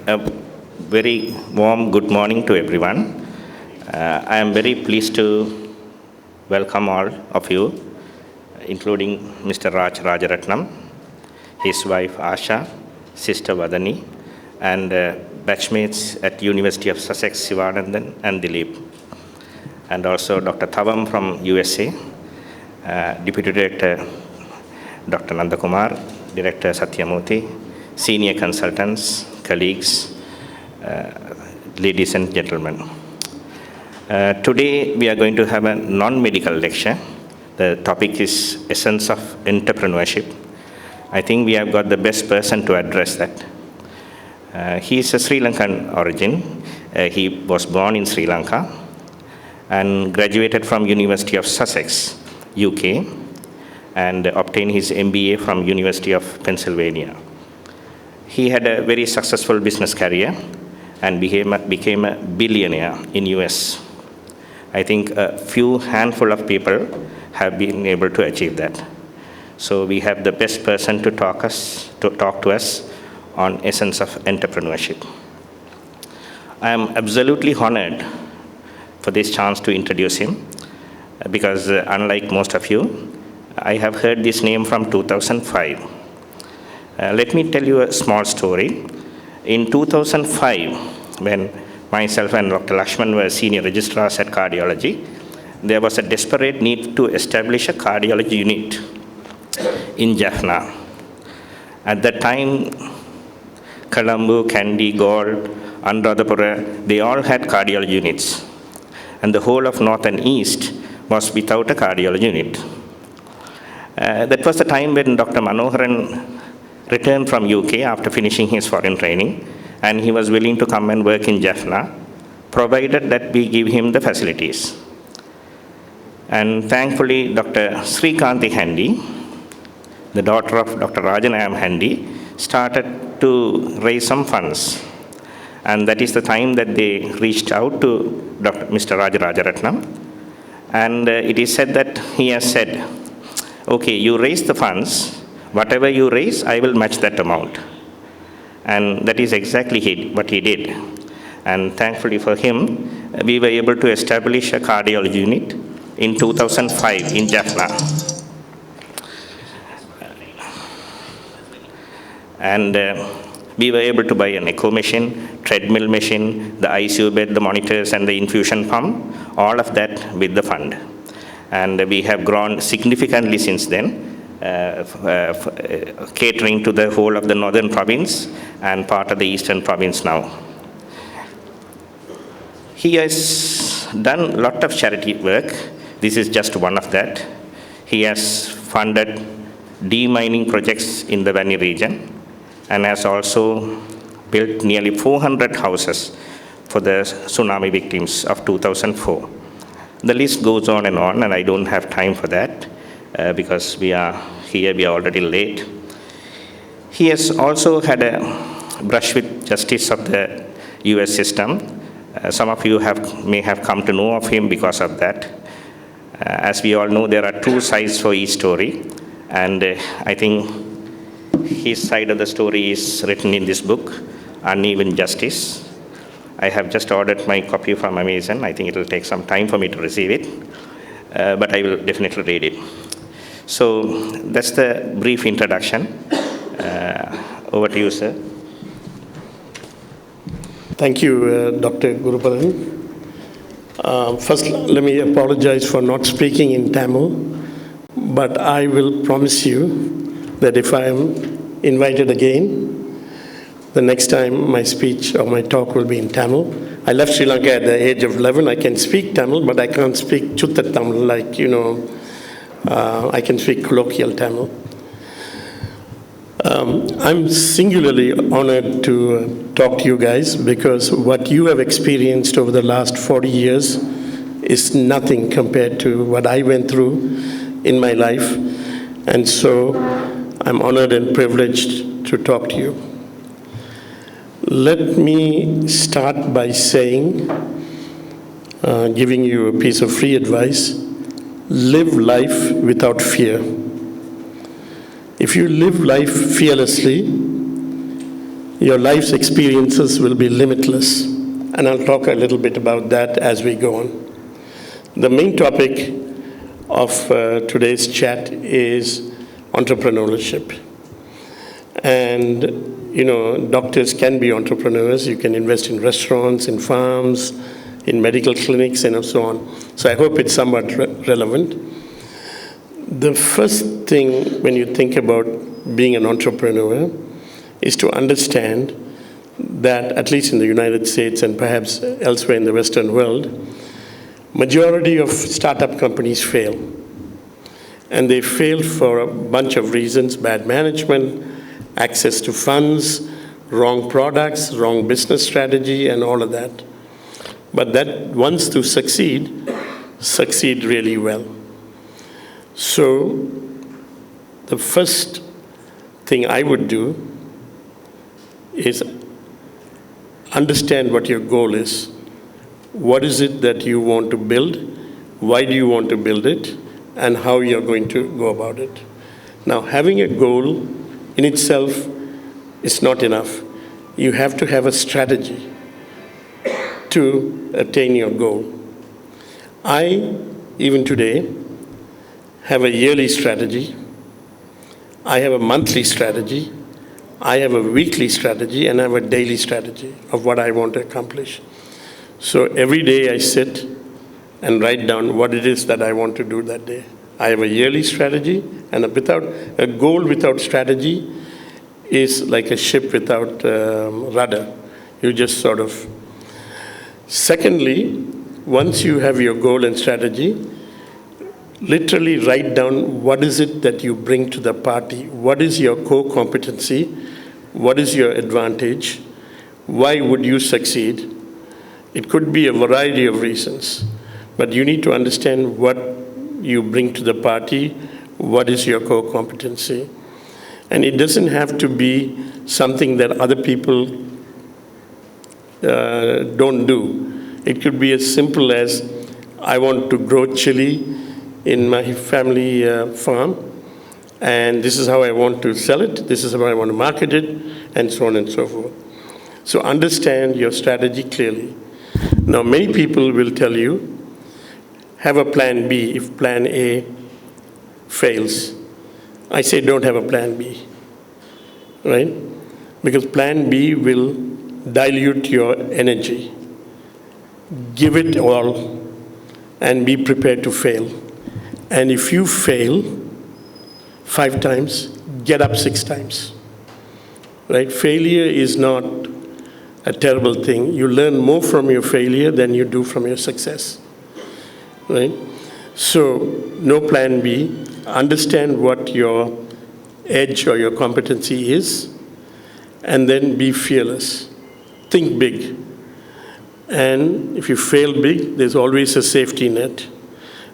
A very warm good morning to everyone. I am very pleased to welcome all of you, including Mr. Rajaratnam, his wife Asha, sister Vadani, and batchmates at University of Sussex, Sivanandan and Dilip, and also Dr. Thavam from USA, Deputy Director Dr. Nandakumar, Director Satyamurthy, senior consultants, colleagues, ladies and gentlemen. Today we are going to have a non-medical lecture. The topic is Essence of Entrepreneurship. I think we have got the best person to address that. He is a Sri Lankan origin. He was born in Sri Lanka and graduated from University of Sussex, UK, and obtained his MBA from University of Pennsylvania. He had a very successful business career and became a billionaire in US. I think a few handful of people have been able to achieve that. So we have the best person to talk to us on essence of entrepreneurship. I am absolutely honored for this chance to introduce him because unlike most of you, I have heard this name from 2005. Let me tell you a small story. In 2005, when myself and Dr. Lakshman were senior registrars at cardiology, there was a desperate need to establish a cardiology unit in Jaffna. At that time, Colombo, Kandy, Galle, Anuradhapura, they all had cardiology units. And the whole of North and East was without a cardiology unit. That was the time when Dr. Manoharan returned from UK after finishing his foreign training, and he was willing to come and work in Jaffna, provided that we give him the facilities. And thankfully, Dr. Srikanthi Handy, the daughter of Dr. Rajanayam Handy, started to raise some funds. And that is the time that they reached out to Mr. Rajaratnam. And it is said that he has said, okay, you raise the funds, whatever you raise, I will match that amount. And that is exactly what he did. And thankfully for him, we were able to establish a cardiology unit in 2005 in Jaffna. And we were able to buy an echo machine, treadmill machine, the ICU bed, the monitors, and the infusion pump, all of that with the fund. And we have grown significantly since then, catering to the whole of the northern province and part of the eastern province now. He has done a lot of charity work. This is just one of that. He has funded demining projects in the Vani region and has also built nearly 400 houses for the tsunami victims of 2004. The list goes on, and I don't have time for that because we are already late. He has also had a brush with justice of the US system. Some of you may have come to know of him because of that. As we all know, there are two sides for each story, and I think his side of the story is written in this book, Uneven Justice. I have just ordered my copy from Amazon. I think it will take some time for me to receive it, but I will definitely read it. So that's the brief introduction. Over to you, sir. Thank you, Dr. Gurupadan. First, let me apologize for not speaking in Tamil, but I will promise you that if I am invited again, the next time my speech or my talk will be in Tamil. I left Sri Lanka at the age of 11. I can speak Tamil, but I can't speak Chutta Tamil, I can speak colloquial Tamil. I'm singularly honored to talk to you guys because what you have experienced over the last 40 years is nothing compared to what I went through in my life. And so I'm honored and privileged to talk to you. Let me start by saying, giving you a piece of free advice, live life without fear. If you live life fearlessly, your life's experiences will be limitless. And I'll talk a little bit about that as we go on. The main topic of today's chat is entrepreneurship. And, doctors can be entrepreneurs. You can invest in restaurants, in farms, in medical clinics, and so on. So I hope it's somewhat relevant. The first thing when you think about being an entrepreneur is to understand that, at least in the United States and perhaps elsewhere in the Western world, majority of startup companies fail. And they fail for a bunch of reasons: bad management, access to funds, wrong products, wrong business strategy, and all of that. But that wants to succeed really well. So the first thing I would do is understand what your goal is. What is it that you want to build? Why do you want to build it? And how you're going to go about it. Now, having a goal in itself is not enough. You have to have a strategy to attain your goal. I, even today, have a yearly strategy. I have a monthly strategy. I have a weekly strategy, and I have a daily strategy of what I want to accomplish. So every day I sit and write down what it is that I want to do that day. I have a yearly strategy, and a goal without strategy is like a ship without rudder. You just sort of. Secondly, once you have your goal and strategy, literally write down what is it that you bring to the party. What is your core competency? What is your advantage? Why would you succeed? It could be a variety of reasons, but you need to understand what you bring to the party, what is your core competency. And it doesn't have to be something that other people don't do. It could be as simple as, I want to grow chili in my family farm, and this is how I want to sell it, this is how I want to market it, and so on and so forth. So understand your strategy clearly. Now, many people will tell you, have a plan B if plan A fails. I say don't have a plan B, right? Because plan B will dilute your energy. Give it all and be prepared to fail. And if you fail 5 times, get up 6 times, right? Failure is not a terrible thing. You learn more from your failure than you do from your success, right? So no plan B. Understand what your edge or your competency is, and then be fearless. Think big. And if you fail big, there's always a safety net.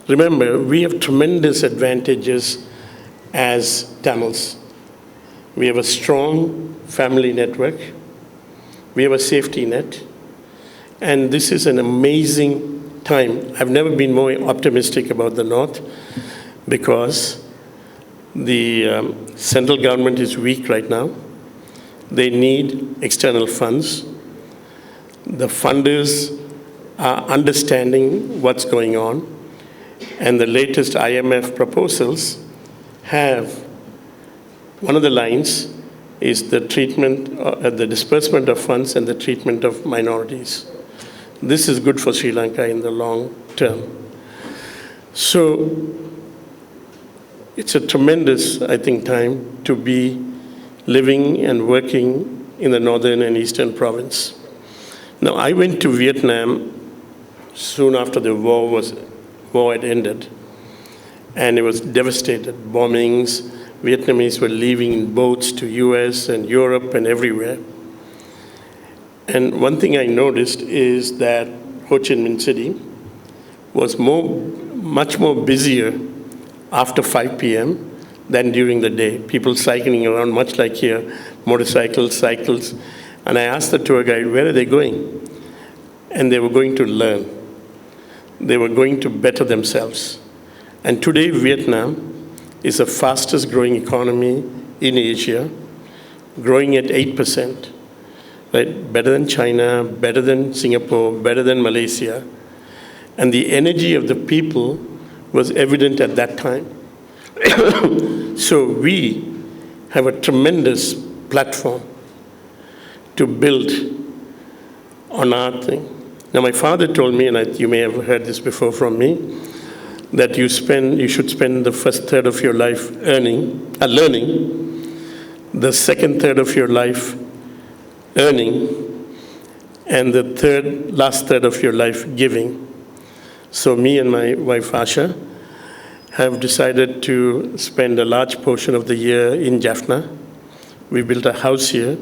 Remember, we have tremendous advantages as Tamils. We have a strong family network. We have a safety net. And this is an amazing time. I've never been more optimistic about the North, because the central government is weak right now. They need external funds. The funders are understanding what's going on. And the latest IMF proposals have, one of the lines is the the disbursement of funds and the treatment of minorities. This is good for Sri Lanka in the long term. So it's a tremendous, I think, time to be living and working in the northern and eastern province. Now, I went to Vietnam soon after the war had ended, and it was devastated. Bombings, Vietnamese were leaving in boats to US and Europe and everywhere. And one thing I noticed is that Ho Chi Minh City was much more busier after 5 p.m. than during the day. People cycling around, much like here, motorcycles, cycles. And I asked the tour guide, where are they going? And they were going to learn. They were going to better themselves. And today, Vietnam is the fastest growing economy in Asia, growing at 8%, right? Better than China, better than Singapore, better than Malaysia. And the energy of the people was evident at that time. So we have a tremendous platform to build on our thing. Now, my father told me, and you may have heard this before from me, that you should spend the first third of your life learning, the second third of your life earning, and the last third of your life giving. So me and my wife Asha have decided to spend a large portion of the year in Jaffna. We built a house here,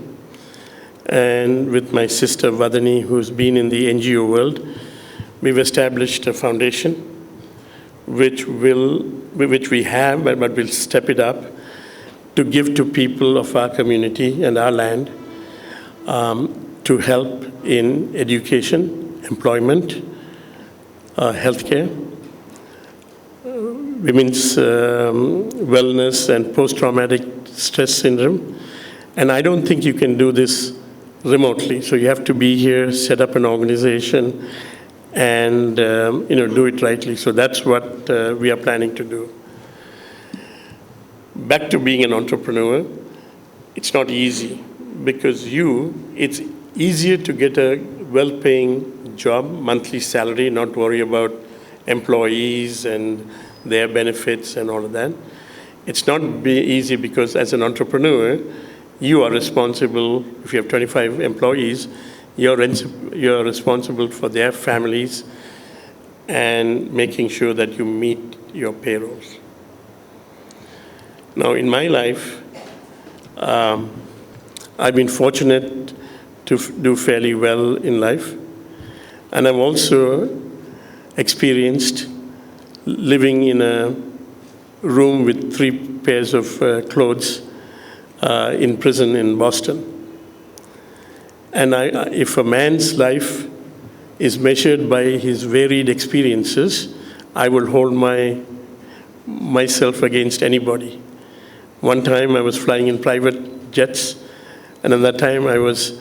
and with my sister Vadani, who's been in the NGO world, we've established a foundation which we have, but we'll step it up to give to people of our community and our land to help in education, employment, healthcare, women's wellness and post-traumatic stress syndrome. And I don't think you can do this remotely. So you have to be here, set up an organization, and do it rightly. So that's what we are planning to do. Back to being an entrepreneur, it's not easy because it's easier to get a well-paying job, monthly salary, not worry about employees and their benefits and all of that. It's not easy because as an entrepreneur, you are responsible. If you have 25 employees, you're responsible for their families and making sure that you meet your payrolls. Now, in my life, I've been fortunate to do fairly well in life. And I've also experienced living in a room with 3 pairs of clothes in prison in Boston. And if a man's life is measured by his varied experiences, I will hold myself against anybody. One time I was flying in private jets, and at that time I was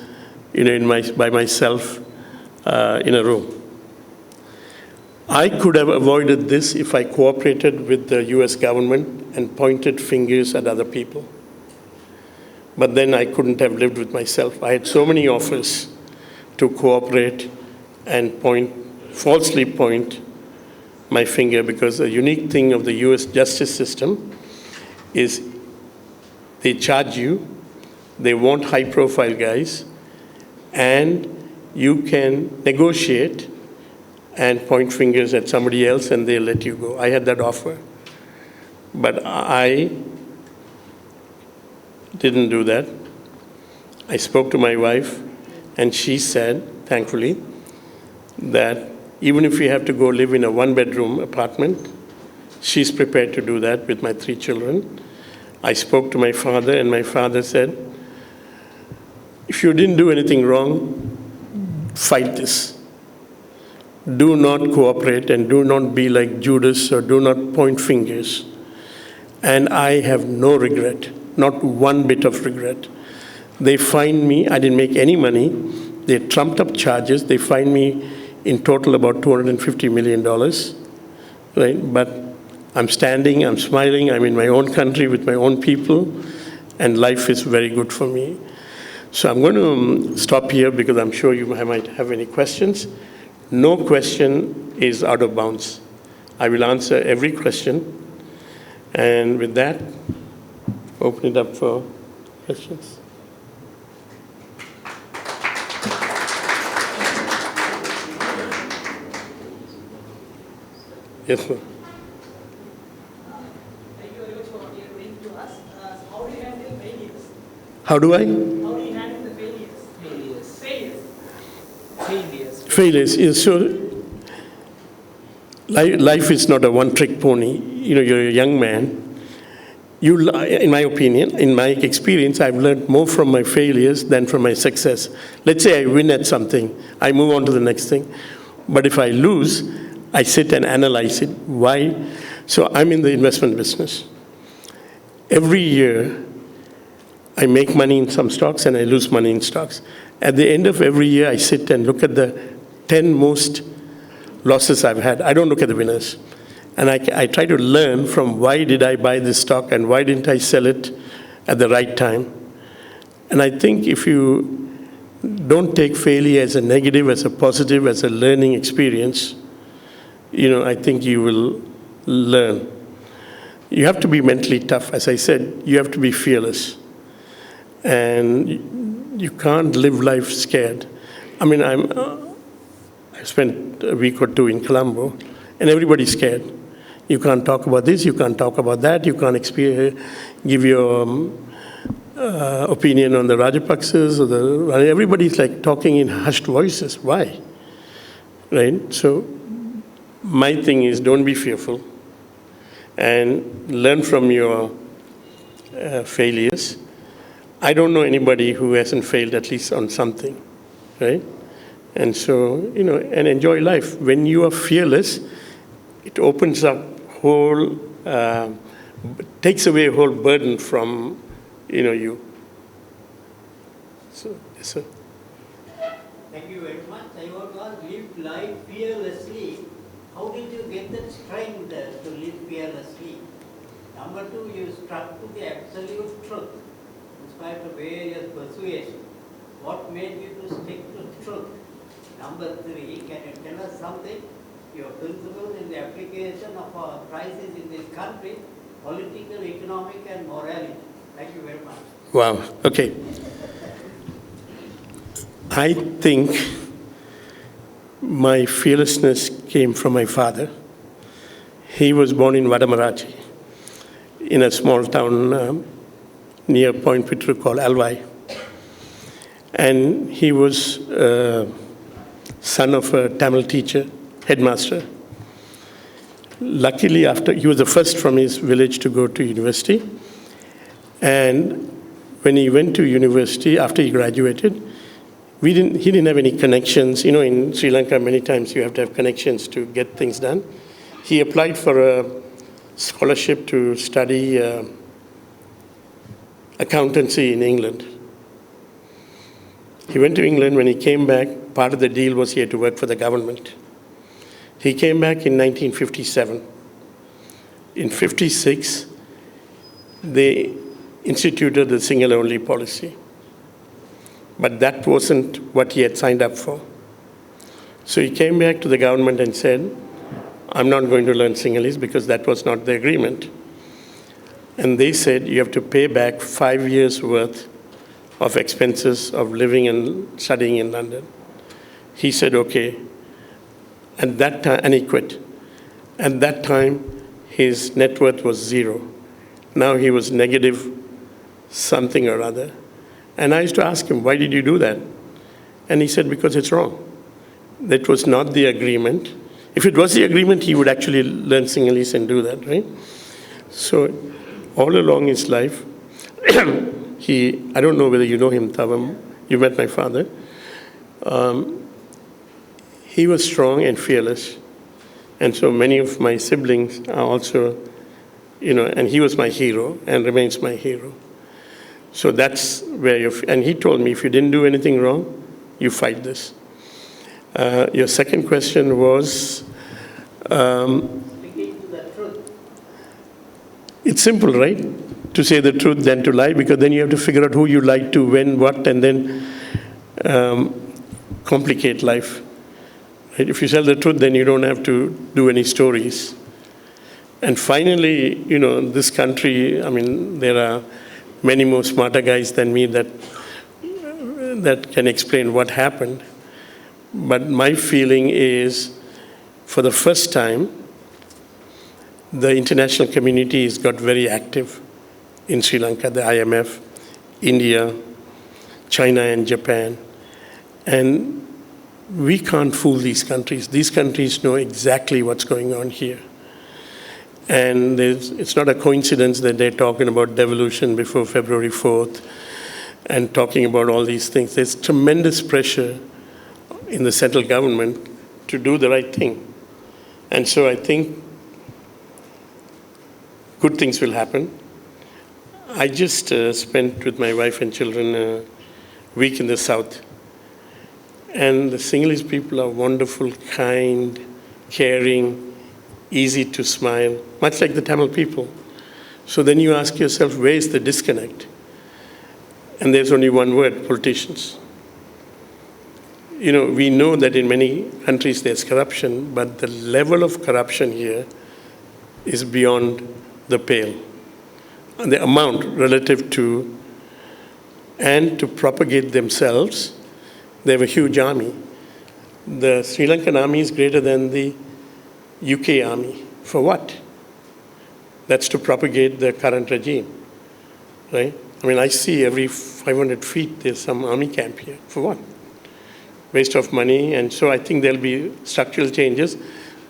by myself in a room. I could have avoided this if I cooperated with the US government and pointed fingers at other people. But then I couldn't have lived with myself. I had so many offers to cooperate and falsely point my finger, because the unique thing of the US justice system is they charge you, they want high-profile guys, and you can negotiate and point fingers at somebody else and they'll let you go. I had that offer. But I didn't do that. I spoke to my wife, and she said, thankfully, that even if we have to go live in a 1-bedroom apartment, she's prepared to do that with my 3 children. I spoke to my father, and my father said, if you didn't do anything wrong, fight this. Do not cooperate and do not be like Judas, or do not point fingers. And I have no regret, not one bit of regret. They fined me, I didn't make any money. They trumped up charges. They fined me in total about $250 million, right? But I'm standing, I'm smiling, I'm in my own country with my own people, and life is very good for me. So I'm going to stop here because I'm sure you might have any questions. No question is out of bounds. I will answer every question. And with that, open it up for questions. Yes, sir. Thank you very much for being to us. How do you handle failures? How do I? How do you handle the failures? Failures. Yes. So life is not a one-trick pony. You're a young man. In my opinion, in my experience, I've learned more from my failures than from my success. Let's say I win at something, I move on to the next thing. But if I lose, I sit and analyze it. Why? So I'm in the investment business. every year, I make money in some stocks and I lose money in stocks. At the end of every year, I sit and look at the 10 most losses I've had. I don't look at the winners. And I try to learn from why did I buy this stock and why didn't I sell it at the right time. And I think if you don't take failure as a negative, as a positive, as a learning experience, I think you will learn. You have to be mentally tough. As I said, you have to be fearless. And you can't live life scared. I mean, I spent a week or two in Colombo, and everybody's scared. You can't talk about this, you can't talk about that, you can't give your opinion on the Rajapaksas, everybody's like talking in hushed voices. Why? Right? So my thing is, don't be fearful and learn from your failures. I don't know anybody who hasn't failed at least on something, right? And so, and enjoy life. When you are fearless, it opens up takes away a whole burden from, you. So, yes, sir. Thank you very much. I want to ask, live life fearlessly. How did you get that strength to live fearlessly? Number two, you stuck to the absolute truth in spite of various persuasions. What made you to stick to truth? Number three, can you tell us something, your principles in the application of a crisis in this country, political, economic, and morality? Thank you very much. Wow, okay. I think my fearlessness came from my father. He was born in Vadamarachi, in a small town near Point Pittru called Alvai. And he was son of a Tamil teacher, headmaster. Luckily, he was the first from his village to go to university. And when he went to university, after he graduated, he didn't have any connections. In Sri Lanka, many times you have to have connections to get things done. He applied for a scholarship to study accountancy in England. He went to England. When he came back, part of the deal was he had to work for the government. He came back in 1957. In 1956, they instituted the single-only policy. But that wasn't what he had signed up for. So he came back to the government and said, I'm not going to learn Sinhalese because that was not the agreement. And they said, you have to pay back 5 years' worth of expenses of living and studying in London. He said, okay. At that time, and he quit. At that time, his net worth was zero. Now he was negative something or other. And I used to ask him, why did you do that? And he said, because it's wrong. That was not the agreement. If it was the agreement, he would actually learn Sinhalese and do that, right? So all along his life, I don't know whether you know him, Tavam. You met my father. He was strong and fearless. And so many of my siblings are also, and he was my hero and remains my hero. So that's where and he told me, if you didn't do anything wrong, you fight this. Your second question was? Speaking to the truth. It's simple, right? To say the truth than to lie, because then you have to figure out who you lie to, when, what, and then complicate life. Right? If you tell the truth, then you don't have to do any stories. And finally, this country, there are many more smarter guys than me that can explain what happened. But my feeling is, for the first time, the international community has got very active in Sri Lanka, the IMF, India, China, and Japan. And we can't fool these countries. These countries know exactly what's going on here. And it's not a coincidence that they're talking about devolution before February 4th and talking about all these things. There's tremendous pressure in the central government to do the right thing. And so I think good things will happen. I just spent with my wife and children a week in the south. And the Sinhalese people are wonderful, kind, caring, easy to smile, much like the Tamil people. So then you ask yourself, where is the disconnect? And there's only one word: politicians. We know that in many countries there's corruption, but the level of corruption here is beyond the pale. And the amount relative to, and to propagate themselves, they have a huge army. The Sri Lankan army is greater than the UK army. For what? That's to propagate the current regime, right? I see every 500 feet there's some army camp here. For what? Waste of money. And so I think there'll be structural changes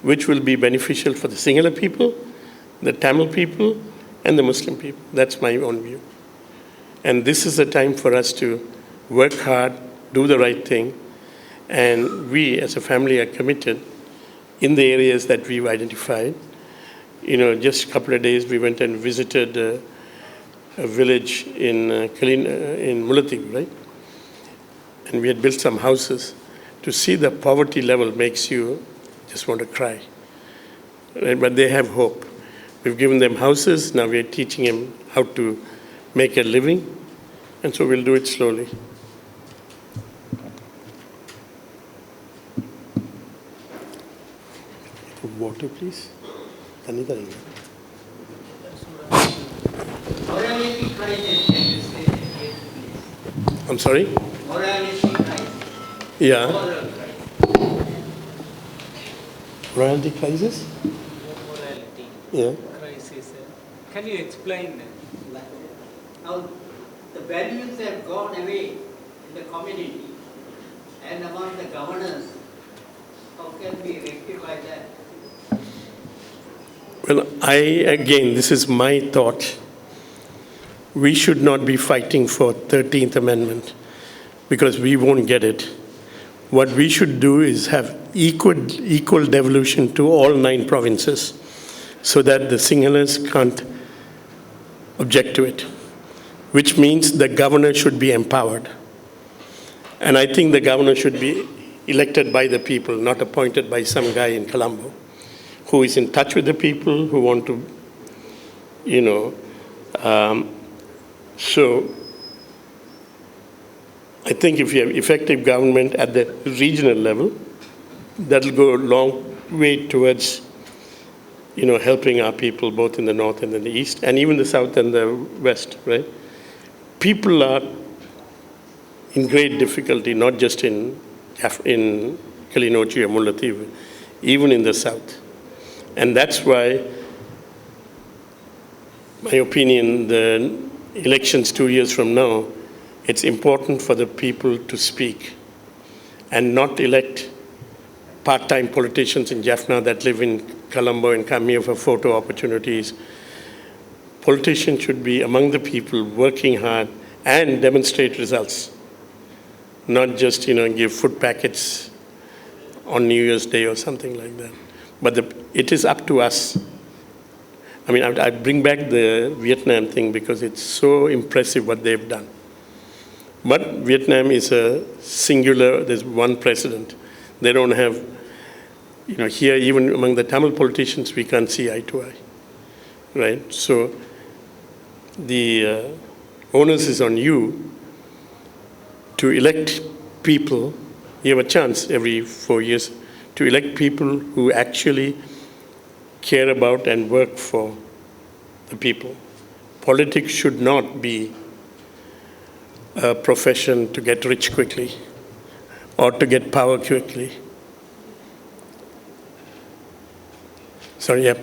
which will be beneficial for the Sinhala people, the Tamil people, and the Muslim people. That's my own view. And this is the time for us to work hard, do the right thing, and we as a family are committed in the areas that we've identified. Just a couple of days we went and visited a village in Mullaitivu, right? And we had built some houses. To see the poverty level makes you just want to cry. Right? But they have hope. We've given them houses, now we're teaching them how to make a living, and so we'll do it slowly. Water, please. Morality crisis, can you say that again, please? I'm sorry? Morality crisis. Yeah. Moral crisis. Royalty crisis? Morality Yeah. crisis. Can you explain? Now, the values have gone away in the community and among the governors. How can we rectify that? Well, again, this is my thought. We should not be fighting for 13th Amendment because we won't get it. What we should do is have equal devolution to all 9 provinces so that the Sinhalese can't object to it, which means the governor should be empowered. And I think the governor should be elected by the people, not appointed by some guy in Colombo who is in touch with the people, who want to, so I think if you have effective government at the regional level, that'll go a long way towards, helping our people both in the north and in the east, and even the south and the west, right? People are in great difficulty, not just in Kilinochchi or Mullaitivu, even in the south. And that's why, my opinion, the elections 2 years from now, it's important for the people to speak and not elect part-time politicians in Jaffna that live in Colombo and come here for photo opportunities. Politicians should be among the people, working hard and demonstrate results, not just give food packets on New Year's Day or something like that. But it is up to us. I bring back the Vietnam thing because it's so impressive what they've done. But Vietnam is a singular, there's one president. They don't have, here even among the Tamil politicians, we can't see eye to eye, right? So the onus is on you to elect people. You have a chance every 4 years to elect people who actually care about and work for the people. Politics should not be a profession to get rich quickly or to get power quickly. Sorry, yeah.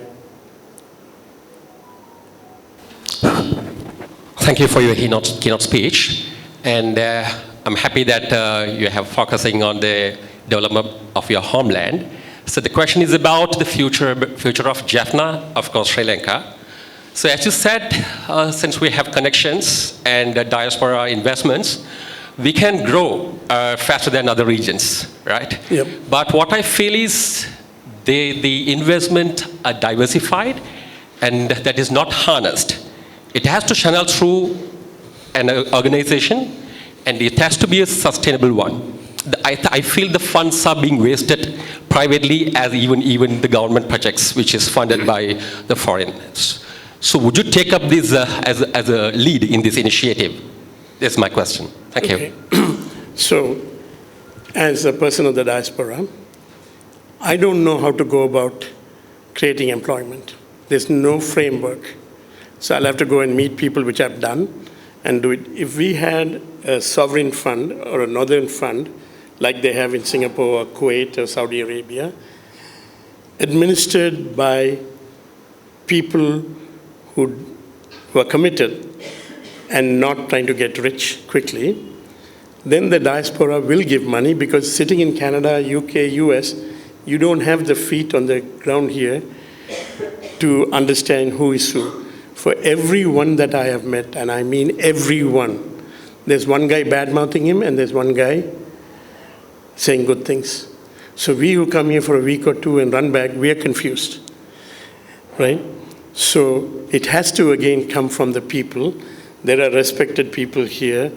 Thank you for your keynote speech. And I'm happy that you have focusing on the development of your homeland. So the question is about the future of Jaffna, of course, Sri Lanka. So as you said, since we have connections and diaspora investments, we can grow faster than other regions, right? Yep. But what I feel is the investment are diversified and that is not harnessed. It has to channel through an organization, and it has to be a sustainable one. I feel the funds are being wasted privately as even the government projects, which is funded by the foreigners. So would you take up this as a lead in this initiative? That's my question. Thank you. So, as a person of the diaspora, I don't know how to go about creating employment. There's no framework. So I'll have to go and meet people, which I've done, and do it. If we had a sovereign fund or a northern fund, like they have in Singapore or Kuwait or Saudi Arabia, administered by people who are committed and not trying to get rich quickly, then the diaspora will give money, because sitting in Canada, UK, US, you don't have the feet on the ground here to understand who is who. For everyone that I have met, and I mean everyone, there's one guy bad-mouthing him and there's one guy saying good things. So we who come here for a week or two and run back, we are confused, right? So it has to again come from the people. There are respected people here,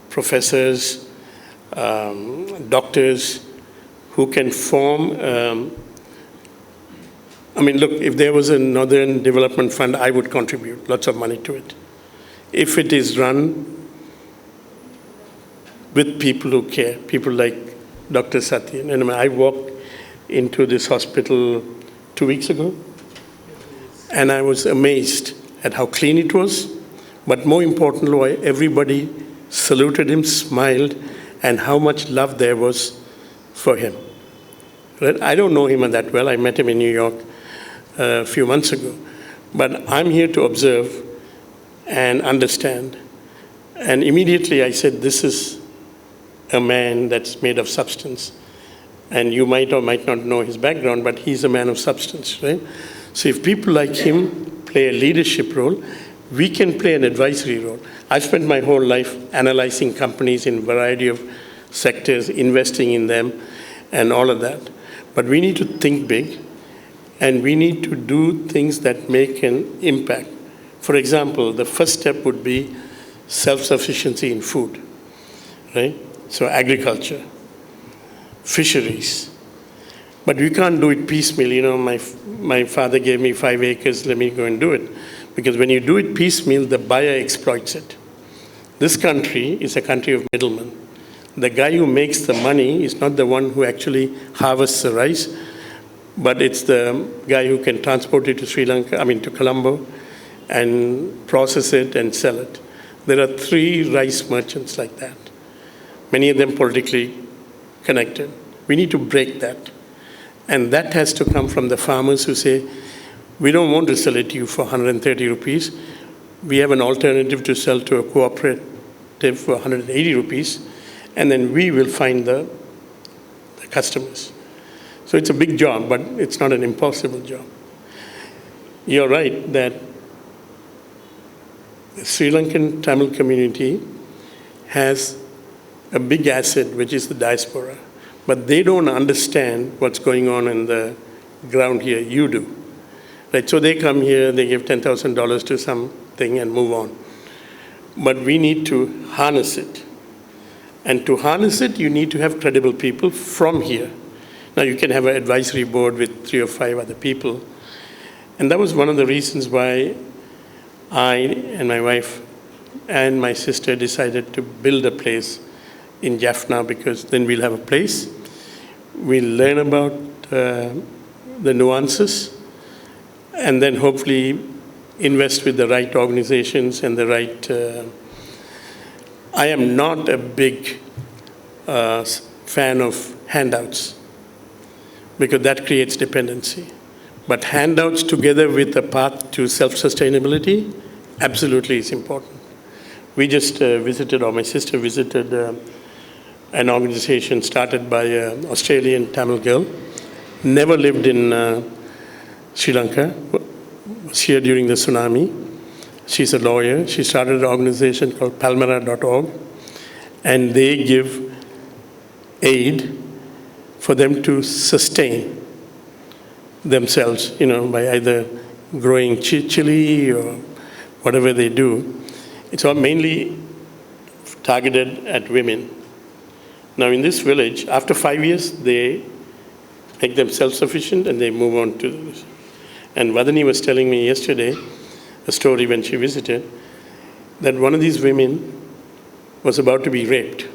professors, doctors, who can form. I mean, look, if there was a Northern Development Fund, I would contribute lots of money to it. If it is run with people who care, people like Dr. Satyan. And I walked into this hospital 2 weeks ago, and I was amazed at how clean it was, but more importantly, why everybody saluted him, smiled, and how much love there was for him. Right? I don't know him that well. I met him in New York a few months ago. But I'm here to observe and understand. And immediately I said, this is a man that's made of substance. And you might or might not know his background, but he's a man of substance, right? So if people like him play a leadership role, we can play an advisory role. I've spent my whole life analyzing companies in a variety of sectors, investing in them, and all of that. But we need to think big, and we need to do things that make an impact. For example, the first step would be self-sufficiency in food, right? So agriculture, fisheries. But we can't do it piecemeal. You know, my father gave me 5 acres, let me go and do it. Because when you do it piecemeal, the buyer exploits it. This country is a country of middlemen. The guy who makes the money is not the one who actually harvests the rice, but it's the guy who can transport it to to Colombo, and process it and sell it. There are 3 rice merchants like that, many of them politically connected. We need to break that. And that has to come from the farmers who say, we don't want to sell it to you for 130 rupees. We have an alternative to sell to a cooperative for 180 rupees, and then we will find the customers. So it's a big job, but it's not an impossible job. You're right that the Sri Lankan Tamil community has a big asset, which is the diaspora. But they don't understand what's going on in the ground here. You do. Right? So they come here, they give $10,000 to something and move on. But we need to harness it. And to harness it, you need to have credible people from here. Now, you can have an advisory board with 3 or 5 other people. And that was one of the reasons why I and my wife and my sister decided to build a place in Jaffna, because then we'll have a place. We'll learn about the nuances, and then hopefully invest with the right organizations and the right... I am not a big fan of handouts, because that creates dependency. But handouts together with a path to self-sustainability absolutely is important. We just visited, or my sister visited, an organization started by an Australian Tamil girl, never lived in Sri Lanka, was here during the tsunami. She's a lawyer. She started an organization called palmera.org, and they give aid for them to sustain themselves, by either growing chili or whatever they do, it's all mainly targeted at women. Now in this village, after 5 years, they make them self-sufficient and they move on to this. And Vadani was telling me yesterday a story when she visited, that one of these women was about to be raped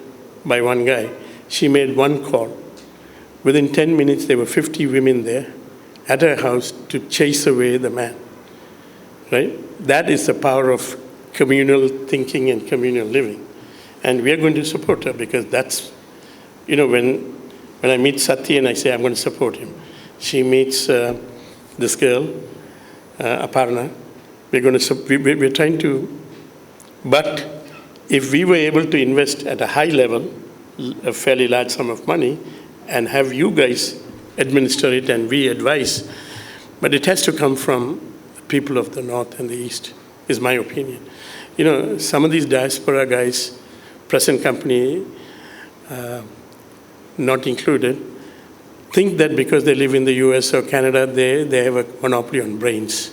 by one guy. She made one call. Within 10 minutes, there were 50 women there at her house to chase away the man, right? That is the power of communal thinking and communal living. And we are going to support her because that's, when I meet Satya and I say I'm going to support him, she meets this girl, Aparna. We're trying to, but if we were able to invest at a high level, a fairly large sum of money, and have you guys administer it and we advise, but it has to come from the people of the North and the East, is my opinion. Some of these diaspora guys, present company not included, think that because they live in the US or Canada, they have a monopoly on brains.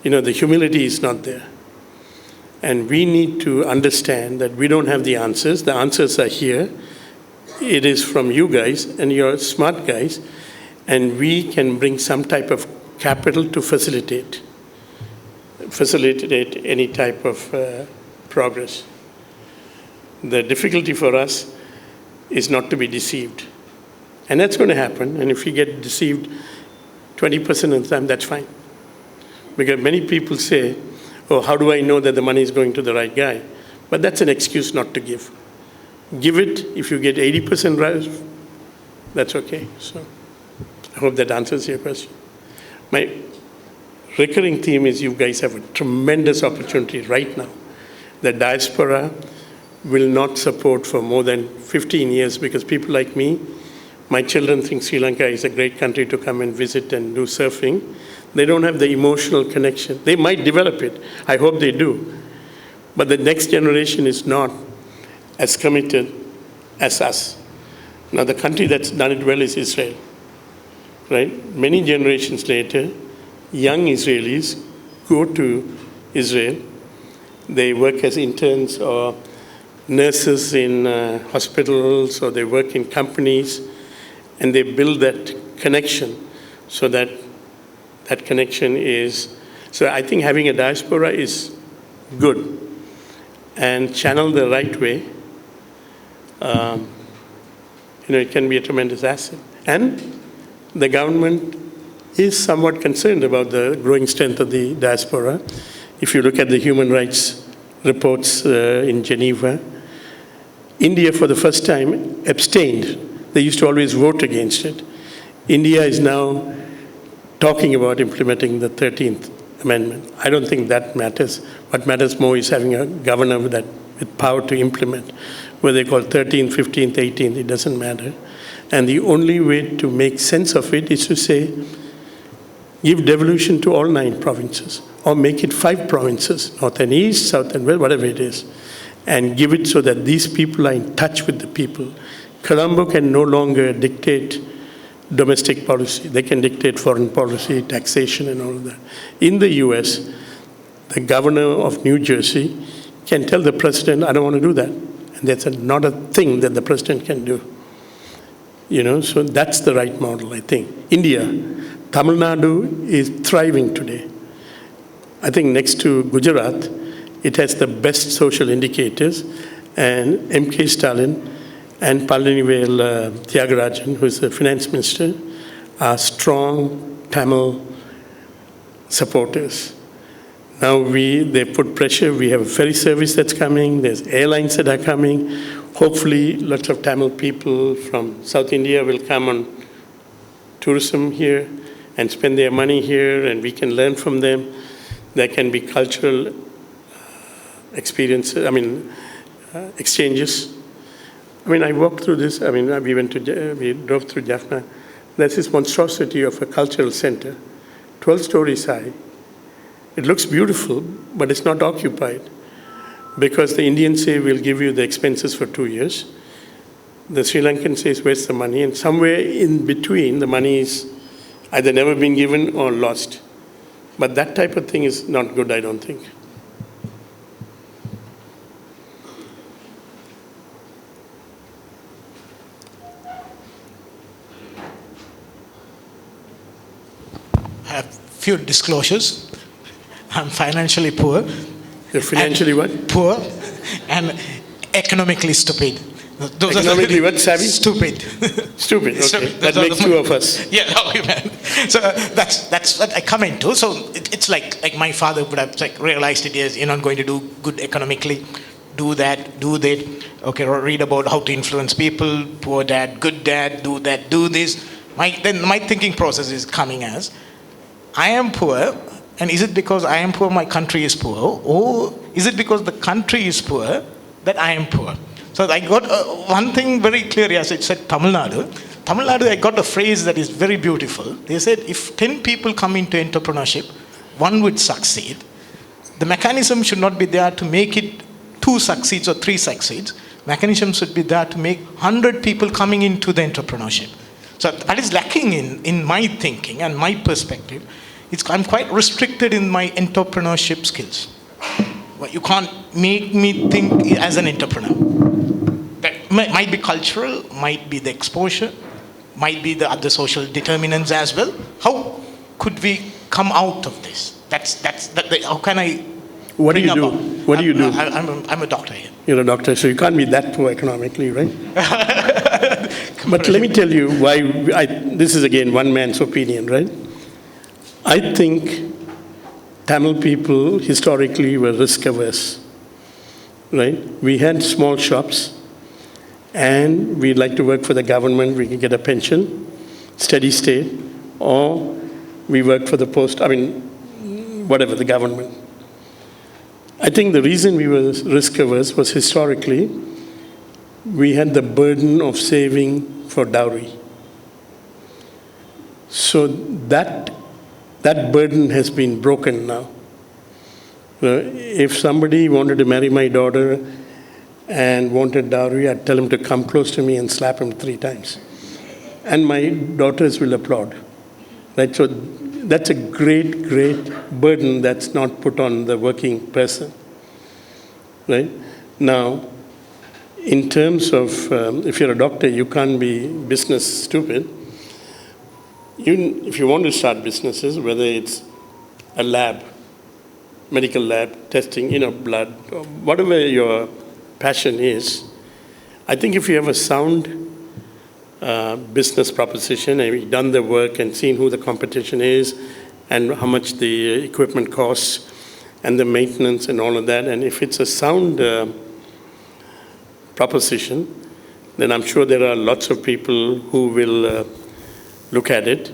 The humility is not there. And we need to understand that we don't have the answers. The answers are here. It is from you guys, and you're smart guys, and we can bring some type of capital to facilitate any type of progress. The difficulty for us is not to be deceived. And that's going to happen, and if you get deceived 20% of the time, that's fine. Because many people say, oh, how do I know that the money is going to the right guy? But that's an excuse not to give. Give it. If you get 80% right, that's okay. So I hope that answers your question. My recurring theme is you guys have a tremendous opportunity right now. The diaspora will not support for more than 15 years because people like me, my children think Sri Lanka is a great country to come and visit and do surfing. They don't have the emotional connection. They might develop it. I hope they do. But the next generation is not as committed as us. Now, the country that's done it well is Israel, right? Many generations later, young Israelis go to Israel. They work as interns or nurses in hospitals, or they work in companies, and they build that connection so that that connection is, so I think having a diaspora is good and channeled the right way. It can be a tremendous asset. And the government is somewhat concerned about the growing strength of the diaspora. If you look at the human rights reports in Geneva, India for the first time abstained. They used to always vote against it. India is now talking about implementing the 13th Amendment. I don't think that matters. What matters more is having a governor with power to implement. Whether they call 13th, 15th, 18th, it doesn't matter. And the only way to make sense of it is to say, give devolution to all 9 provinces, or make it 5 provinces, north and east, south and west, whatever it is, and give it so that these people are in touch with the people. Colombo can no longer dictate domestic policy. They can dictate foreign policy, taxation, and all of that. In the US, the governor of New Jersey can tell the president, I don't want to do that. And that's not a thing that the president can do. So that's the right model, I think. India, Tamil Nadu is thriving today. I think next to Gujarat, it has the best social indicators, and MK Stalin and Palanivel Thiagarajan, who is the finance minister, are strong Tamil supporters. Now they put pressure. We have a ferry service that's coming. There's airlines that are coming. Hopefully, lots of Tamil people from South India will come on tourism here and spend their money here, and we can learn from them. There can be cultural exchanges. I walked through this. We drove through Jaffna. There's this monstrosity of a cultural center, 12 stories high. It looks beautiful, but it's not occupied because the Indians say, we'll give you the expenses for 2 years. The Sri Lankan says, where's the money? And somewhere in between, the money is either never been given or lost. But that type of thing is not good, I don't think. few disclosures. I'm financially poor. You're financially what? Poor and economically stupid. Those Economically what, savvy? Stupid. Stupid, okay. Stupid. That Those are makes the- two of us. Yeah, okay, man. So that's what I come into. So it's like my father would have like realized it is, you're not going to do good economically. Do that, do that. Okay, or read about how to influence people. Poor dad, good dad, do that, do this. Then my thinking process is coming as, I am poor, and is it because I am poor my country is poor? Or is it because the country is poor that I am poor? So I got one thing very clear, as it said Tamil Nadu. Tamil Nadu, I got a phrase that is very beautiful. They said, if 10 people come into entrepreneurship, one would succeed. The mechanism should not be there to make it 2 succeeds or 3 succeeds. Mechanism should be there to make 100 people coming into the entrepreneurship. So that is lacking in my thinking and my perspective. I'm quite restricted in my entrepreneurship skills. Well, you can't make me think as an entrepreneur. That might be cultural, might be the exposure, might be the other social determinants as well. How could we come out of this? How can I? What do you do? about? What do you do? I'm a doctor here. You're a doctor, so you can't be that poor economically, right? But let me tell you why this is again one man's opinion, right? I think Tamil people historically were risk averse, right? We had small shops and we'd like to work for the government, we could get a pension, steady state, or we work for the post, whatever, the government. I think the reason we were risk averse was historically we had the burden of saving for dowry. So that burden has been broken now. If somebody wanted to marry my daughter and wanted dowry, I'd tell him to come close to me and slap him 3 times. And my daughters will applaud. Right? So that's a great, great burden that's not put on the working person. Right? Now, in terms of, if you're a doctor, you can't be business stupid. If you want to start businesses, whether it's a lab, medical lab, testing, blood, or whatever your passion is, I think if you have a sound business proposition and you've done the work and seen who the competition is and how much the equipment costs and the maintenance and all of that, and if it's a sound proposition, then I'm sure there are lots of people who will look at it.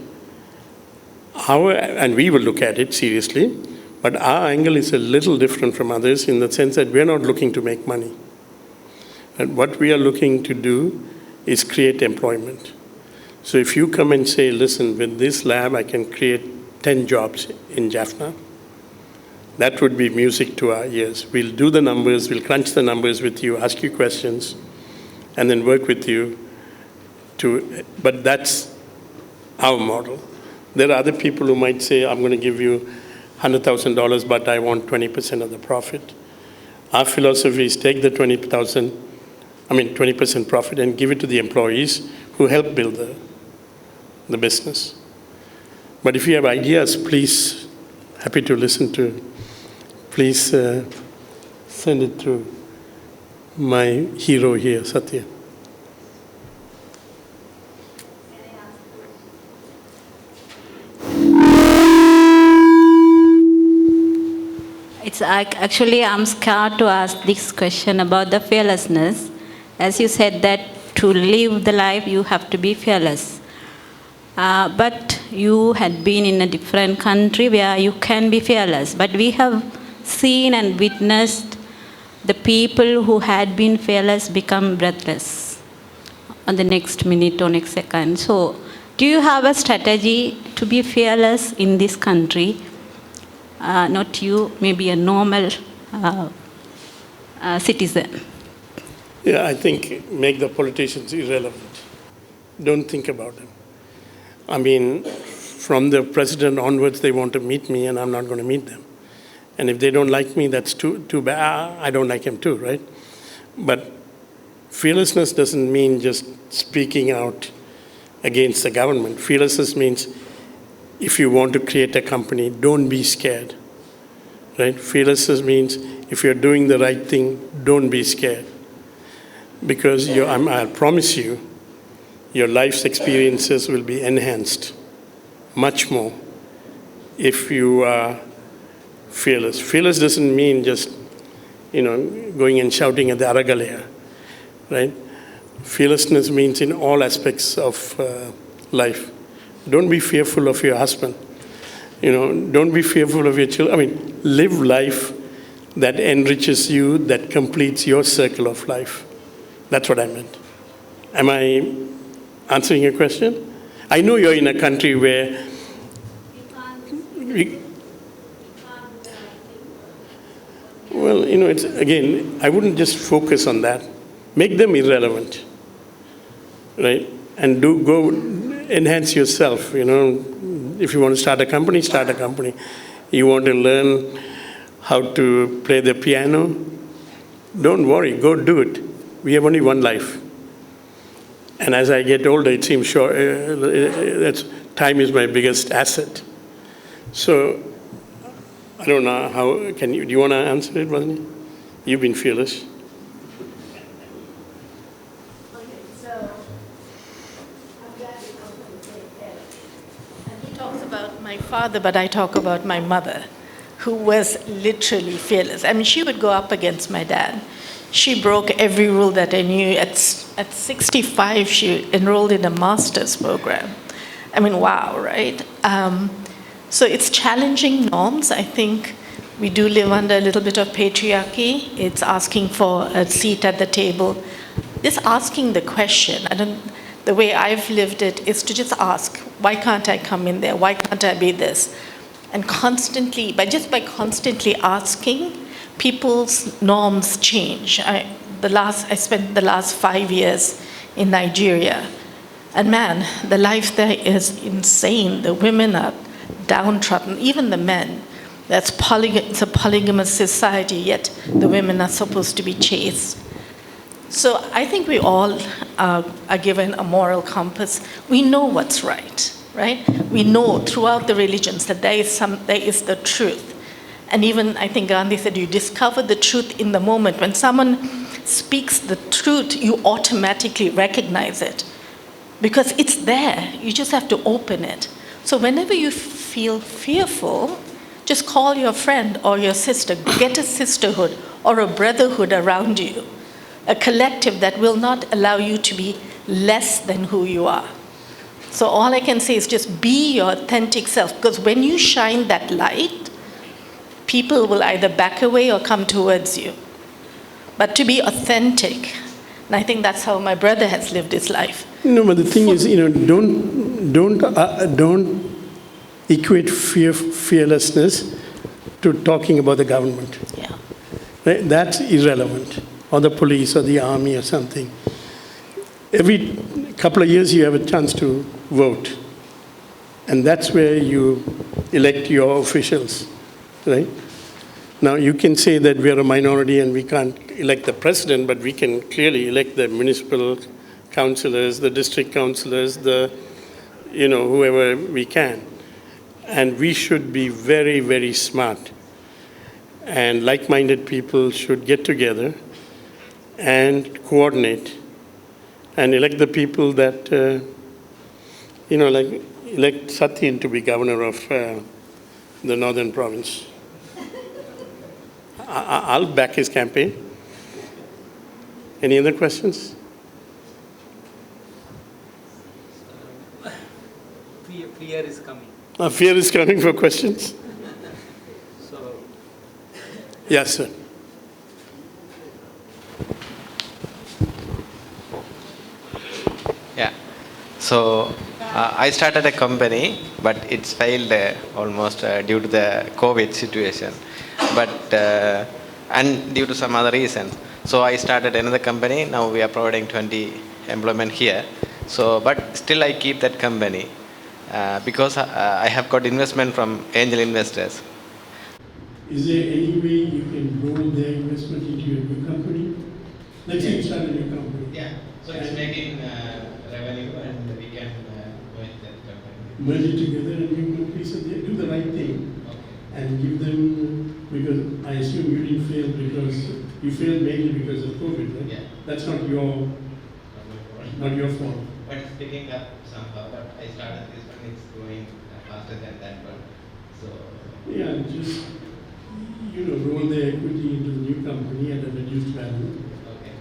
And we will look at it seriously, but our angle is a little different from others in the sense that we're not looking to make money. And what we are looking to do is create employment. So if you come and say, listen, with this lab I can create 10 jobs in Jaffna, that would be music to our ears. We'll do the numbers, we'll crunch the numbers with you, ask you questions, and then work with you but that's our model. There are other people who might say, I'm going to give you $100,000, but I want 20% of the profit. Our philosophy is take the 20% profit and give it to the employees who help build the business. But if you have ideas, please, happy to listen to, please send it through my hero here, Satya. Actually, I'm scared to ask this question about the fearlessness. As you said that to live the life, you have to be fearless. But you had been in a different country where you can be fearless. But we have seen and witnessed the people who had been fearless become breathless on the next minute or next second. So, do you have a strategy to be fearless in this country? Not you, maybe a normal citizen. Yeah, I think make the politicians irrelevant. Don't think about them. From the president onwards, they want to meet me, and I'm not going to meet them. And if they don't like me, that's too bad. I don't like him too, right? But fearlessness doesn't mean just speaking out against the government. Fearlessness means if you want to create a company, don't be scared. Right? Fearlessness means if you're doing the right thing, don't be scared. Because I promise you, your life's experiences will be enhanced much more if you are fearless. Fearless doesn't mean just, going and shouting at the Aragalaya, right? Fearlessness means in all aspects of life. Don't be fearful of your husband. Don't be fearful of your children. Live life that enriches you, that completes your circle of life. That's what I meant. Am I answering your question? I know you're in a country where it's, again, I wouldn't just focus on that. Make them irrelevant, right? And go enhance yourself, If you want to start a company, start a company. You want to learn how to play the piano, don't worry, go do it. We have only one life. And as I get older, it seems that time is my biggest asset. So, I don't know how, do you want to answer it, Vani? You've been fearless. Okay, so I'm glad you come from the same parents. And he talks about my father, but I talk about my mother, who was literally fearless. She would go up against my dad. She broke every rule that I knew. At 65, she enrolled in a master's program. Wow, right? So it's challenging norms. I think we do live under a little bit of patriarchy. It's asking for a seat at the table. Just asking the question. The way I've lived it is to just ask, why can't I come in there? Why can't I be this? And constantly, by constantly asking, people's norms change. I spent the last 5 years in Nigeria. And man, the life there is insane. The women are downtrodden, even the men. It's a polygamous society, yet the women are supposed to be chaste. So I think we all are given a moral compass. We know what's right? We know throughout the religions that there is the truth. And even, I think Gandhi said, you discover the truth in the moment. When someone speaks the truth, you automatically recognize it. Because it's there. You just have to open it. So whenever you feel fearful, just call your friend or your sister. Get a sisterhood or a brotherhood around you. A collective that will not allow you to be less than who you are. So all I can say is just be your authentic self. Because when you shine that light, people will either back away or come towards you. But to be authentic, and I think that's how my brother has lived his life. No, but the thing is, don't equate fearlessness to talking about the government. Yeah. Right? That's irrelevant. Or the police or the army or something. Every couple of years you have a chance to vote. And that's where you elect your officials, right? Now you can say that we are a minority and we can't elect the president, but we can clearly elect the municipal councillors, the district councillors, whoever we can. And we should be very, very smart. And like-minded people should get together and coordinate and elect the people that, elect Satyen to be governor of the northern province. I'll back his campaign. Any other questions? Fear is coming. Fear is coming for questions? So, Yes, sir. Yeah. So I started a company, but it's failed almost due to the COVID situation, and due to some other reasons. So I started another company. Now we are providing 20 employment here. So, but still I keep that company because I have got investment from angel investors. Is there any way you can roll their investment into your new company? Let's say you start a new company. Yeah. So it's making revenue, and we can go into that company. merge it together and give them a piece of do the right thing. And give them, because I assume you didn't fail because, you failed mainly because of COVID, right? Yeah. That's not your fault. But it's picking up somehow. But I started this one, it's going faster than that one. So Yeah, just, roll the equity into the new company at a reduced value. okay.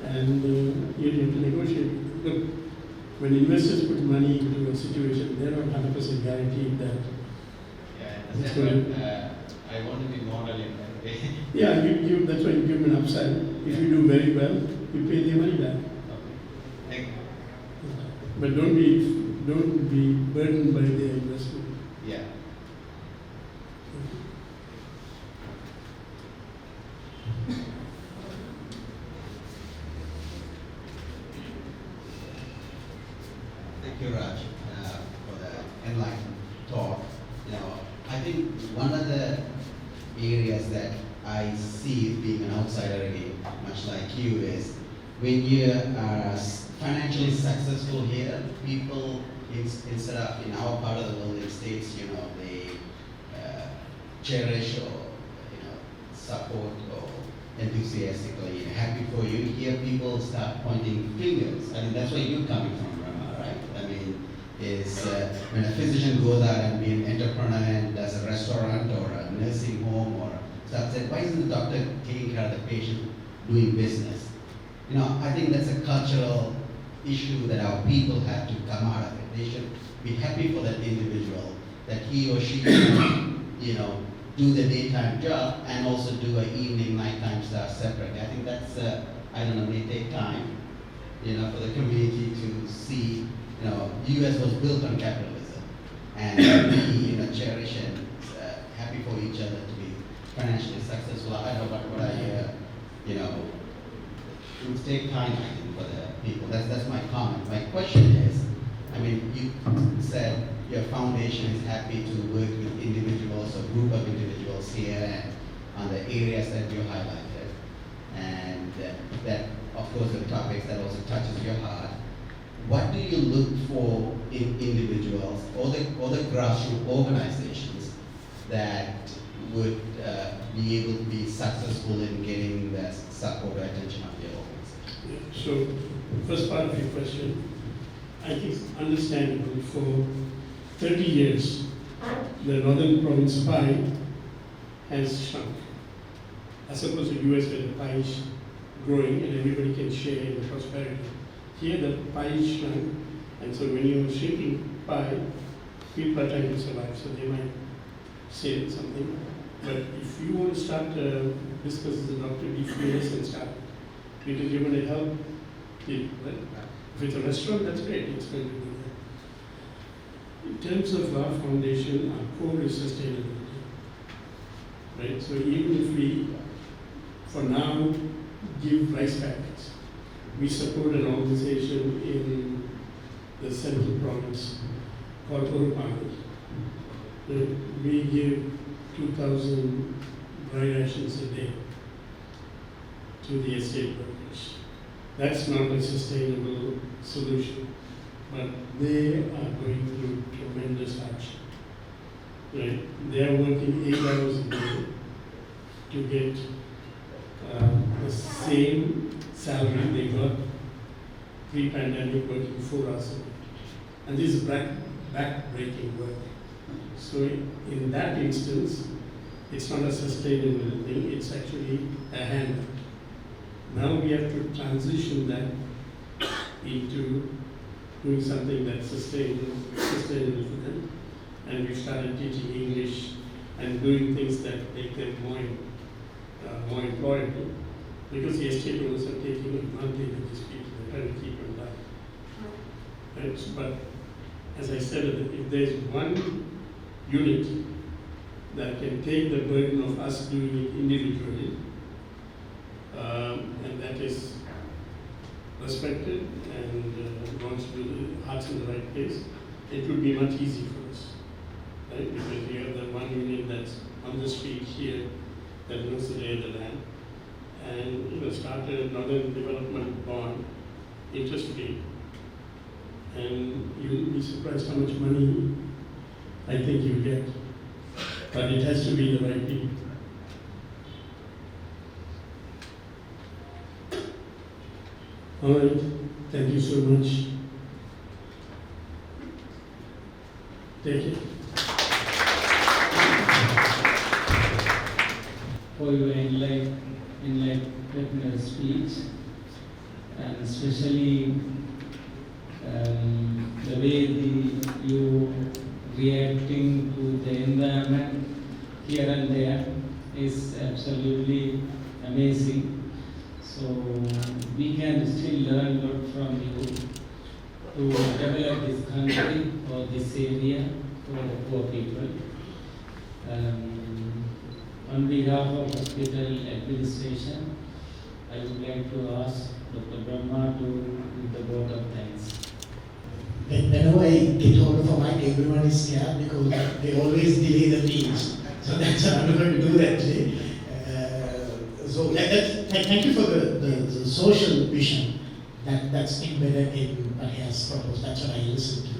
And you need to negotiate. Look, when investors put money into a situation, they're not 100% guaranteed that. Yeah, I It's understand. good. But I want to be model in that way. Yeah, that's why you give them an upside. If you do very well, you pay their money back. Okay. Thank you. But don't be burdened by their investment. Yeah. Thank you, Raj, for the enlightened talk. I think one of the areas that I see being an outsider again, much like you, is when you are financially successful here, people, instead of in our part of the world, in States, they cherish or support or enthusiastically happy for you. Here, people start pointing fingers. I mean, that's where you're coming from, Rama, right? I mean, is when a physician goes out and be an entrepreneur and does a restaurant or a nursing home or stuff, said, why isn't the doctor taking care of the patient, doing business? I think that's a cultural issue that our people have to come out of it. They should be happy for that individual that he or she can, do the daytime job and also do a evening, nighttime stuff separately. I think that's, may take time, for the community to see, U.S. was built on capitalism and we, cherish and happy for each other to be financially successful. I know what I hear, it would take time, I think, for the people. That's my comment. My question is, you said your foundation is happy to work with individuals or group of individuals here and on the areas that you highlighted. And that, of course, the topics that also touches your heart. What do you look for in individuals or the grassroots organizations that would be able to be successful in getting the support or attention of your organization? Yeah. So, first part of your question, I think it's understandable. For 30 years, the northern province pie has shrunk. As opposed to US where the pie is growing and everybody can share in the prosperity. Here the pie is shrunk, and so when you're shrinking pie, people are trying to survive, so they might say something. But if you want to start discuss as a doctor, be fearless and start, because you're going to help people. Right? If it's a restaurant, that's great, it's going to do that. In terms of our foundation, our core is sustainability. Right? So even if we, for now, give rice packets, we support an organization in the central province called Urupani. We give 2,000 dry rations a day to the estate workers. That's not a sustainable solution, but they are going through tremendous hardship. Right? They are working 8 hours a day to get the same salary they got pre-pandemic, working 4 hours a day. And this is back-breaking work. So in that instance, it's not a sustainable thing, it's actually a handout. Now we have to transition that into doing something that's sustainable for them. And we started teaching English and doing things that make them more employable. Because the estate owners are taking advantage of these people, they're trying to keep them down. Right? But as I said, if there's one unit that can take the burden of us doing it individually, and that is respected and wants to do the hearts in the right place, it would be much easier for us. Right? Because we have the one unit that's on the street here that knows the lay of the land, and started another development bond, interest free, and we be surprised how much money I think you get. But it has to be the right people. All right, thank you so much. Take it. For your enlightened speech, and especially the way you reacting to the environment here and there is absolutely amazing. So we can still learn a lot from you to develop this country or this area for the poor people. On behalf of hospital administration, I would like to ask Dr. Brahma to give the vote of thanks. Whenever I get hold of a mic, everyone is scared because they always delay the meetings. So that's what I'm going to do that today. Thank you for the social vision that's embedded in what he has proposed. That's what I listened to.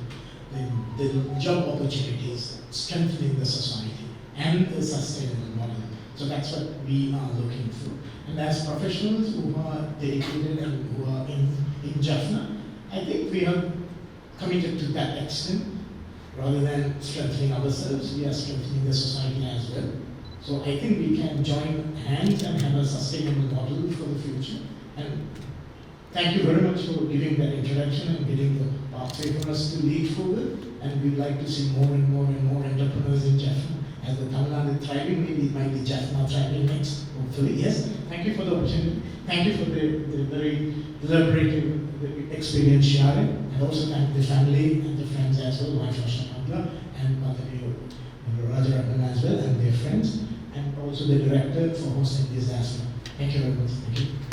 The job opportunities, strengthening the society, and the sustainable model. So that's what we are looking for. And as professionals who are dedicated and who are in Jaffna, I think we are committed to that extent. Rather than strengthening ourselves, we are strengthening the society as well. So I think we can join hands and have a sustainable model for the future. And thank you very much for giving that introduction and getting the pathway for us to lead forward. And we'd like to see more and more and more entrepreneurs in Jaffna. As the Tamil Nadu thriving, maybe it might be Jaffna thriving next, hopefully. Yes, thank you for the opportunity. Thank you for the very elaborative experience sharing. And also thank the family and the friends as well, wife Rajaratnam and Mother Rajaratnam as well, and their friends. And also the director for hosting this as well. Thank you very much. Thank you.